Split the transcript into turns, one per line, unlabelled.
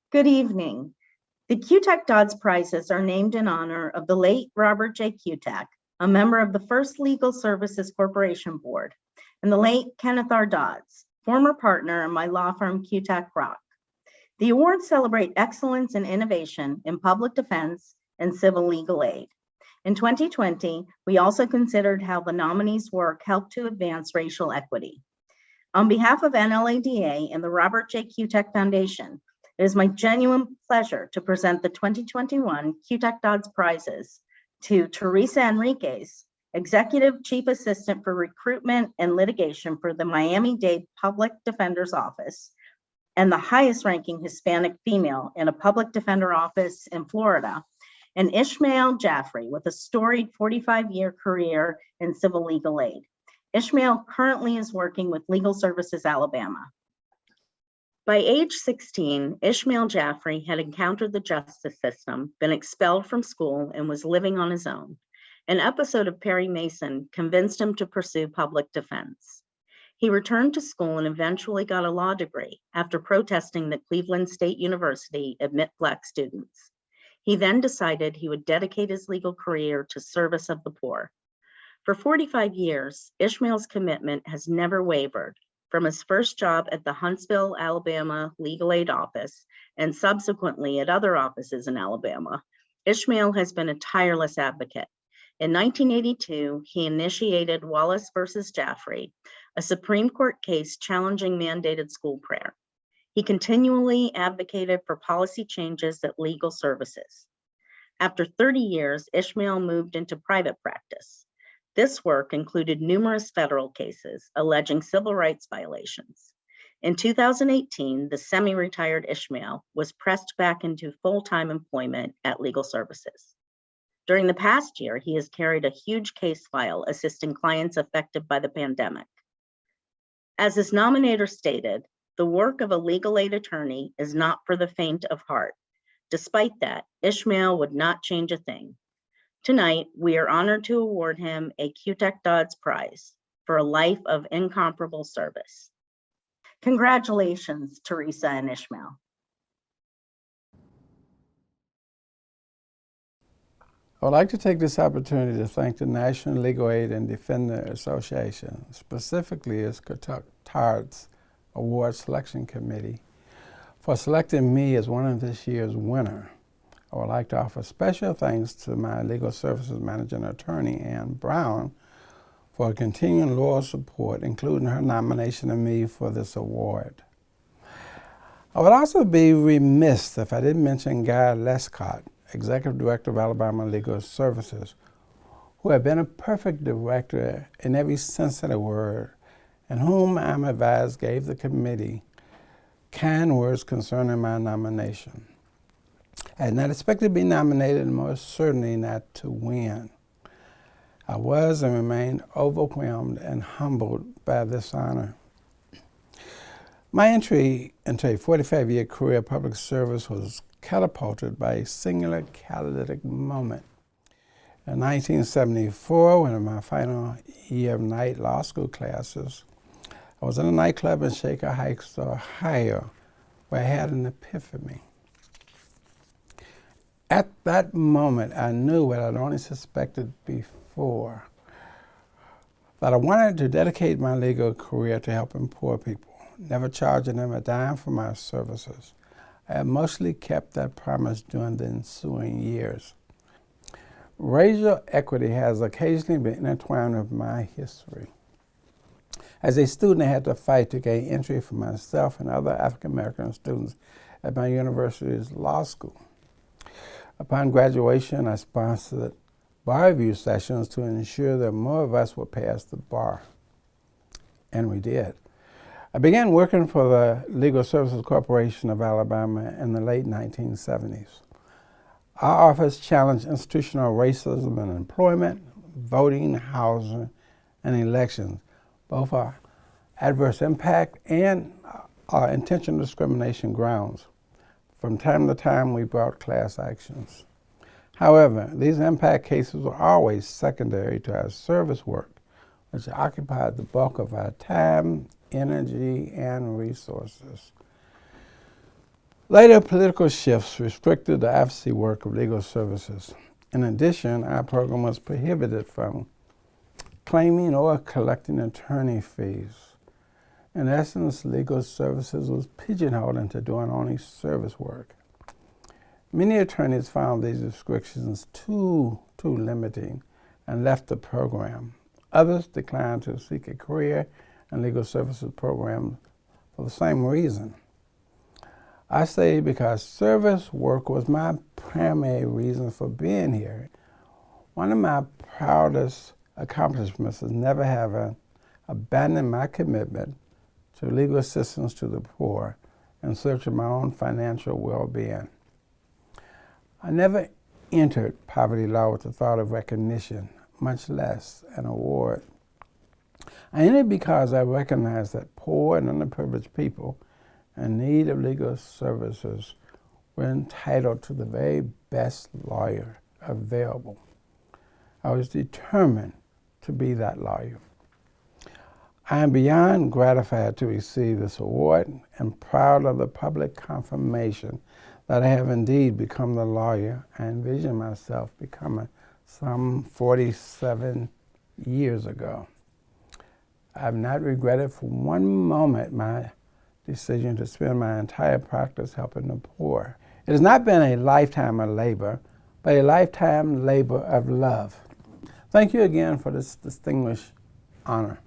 Good evening. The Kutak-Dodds Prizes are named in honor of the late Robert J. Kutak, a member of the First Legal Services Corporation Board, and the late Kenneth R. Dodds, former partner in my law firm Kutak Rock. The awards celebrate excellence and innovation in public defense and civil legal aid. In 2020, we also considered how the nominees' work helped to advance racial equity. On behalf of NLADA and the Robert J. Kutak Foundation, it is my genuine pleasure to present the 2021 Kutak-Dodds Prizes to Teresa Enriquez, Executive Chief Assistant for Recruitment and Litigation for the Miami-Dade Public Defender's Office, and the highest-ranking Hispanic female in a public defender office in Florida, and Ishmael Jaffree with a storied 45-year career in civil legal aid. Ishmael currently is working with Legal Services Alabama. By age 16, Ishmael Jaffree had encountered the justice system, been expelled from school, and was living on his own. An episode of Perry Mason convinced him to pursue public defense. He returned to school and eventually got a law degree after protesting that Cleveland State University admit Black students. He then decided he would dedicate his legal career to service of the poor. For 45 years, Ishmael's commitment has never wavered. From his first job at the Huntsville, Alabama Legal Aid Office and subsequently at other offices in Alabama, Ishmael has been a tireless advocate. In 1982, he initiated Wallace versus Jaffree, a Supreme Court case challenging mandated school prayer. He continually advocated for policy changes at Legal Services. After 30 years, Ishmael moved into private practice. This work included numerous federal cases alleging civil rights violations. In 2018, the semi-retired Ishmael was pressed back into full-time employment at Legal Services. During the past year, he has carried a huge case file assisting clients affected by the pandemic. As his nominator stated, the work of a legal aid attorney is not for the faint of heart. Despite that, Ishmael would not change a thing. Tonight, we are honored to award him a Kutak-Dodds Prize for a life of incomparable service. Congratulations, Teresa and Ishmael.
I would like to take this opportunity to thank the National Legal Aid and Defender Association, specifically its Kutak-Dodds Award Selection Committee, for selecting me as one of this year's winner. I would like to offer special thanks to my Legal Services Managing Attorney, Ann Brown, for continuing loyal support, including her nomination of me for this award. I would also be remiss if I didn't mention Guy Lescott, Executive Director of Alabama Legal Services, who had been a perfect director in every sense of the word, and whom I'm advised gave the committee kind words concerning my nomination. I had not expected to be nominated, and most certainly not to win. I was and remained overwhelmed and humbled by this honor. My entry into a 45-year career of public service was catapulted by a singular catalytic moment. In 1974, one of my final year of night law school classes, I was in a nightclub in Shaker Heights, Ohio, where I had an epiphany. At that moment, I knew what I'd only suspected before, that I wanted to dedicate my legal career to helping poor people, never charging them a dime for my services. I have mostly kept that promise during the ensuing years. Racial equity has occasionally been intertwined with my history. As a student, I had to fight to gain entry for myself and other African American students at my university's law school. Upon graduation, I sponsored bar review sessions to ensure that more of us would pass the bar. And we did. I began working for the Legal Services Corporation of Alabama in the late 1970s. Our office challenged institutional racism in employment, voting, housing, and elections, both our adverse impact and our intentional discrimination grounds. From time to time, we brought class actions. However, these impact cases were always secondary to our service work, which occupied the bulk of our time, energy, and resources. Later political shifts restricted the advocacy work of legal services. In addition, our program was prohibited from claiming or collecting attorney fees. In essence, legal services was pigeonholed into doing only service work. Many attorneys found these restrictions too limiting and left the program. Others declined to seek a career in legal services program for the same reason. I stayed because service work was my primary reason for being here. One of my proudest accomplishments is never having abandoned my commitment to legal assistance to the poor in search of my own financial well-being. I never entered poverty law with the thought of recognition, much less an award. I entered because I recognized that poor and underprivileged people in need of legal services were entitled to the very best lawyer available. I was determined to be that lawyer. I am beyond gratified to receive this award and proud of the public confirmation that I have indeed become the lawyer I envisioned myself becoming some 47 years ago. I have not regretted for one moment my decision to spend my entire practice helping the poor. It has not been a lifetime of labor, but a lifetime labor of love. Thank you again for this distinguished honor.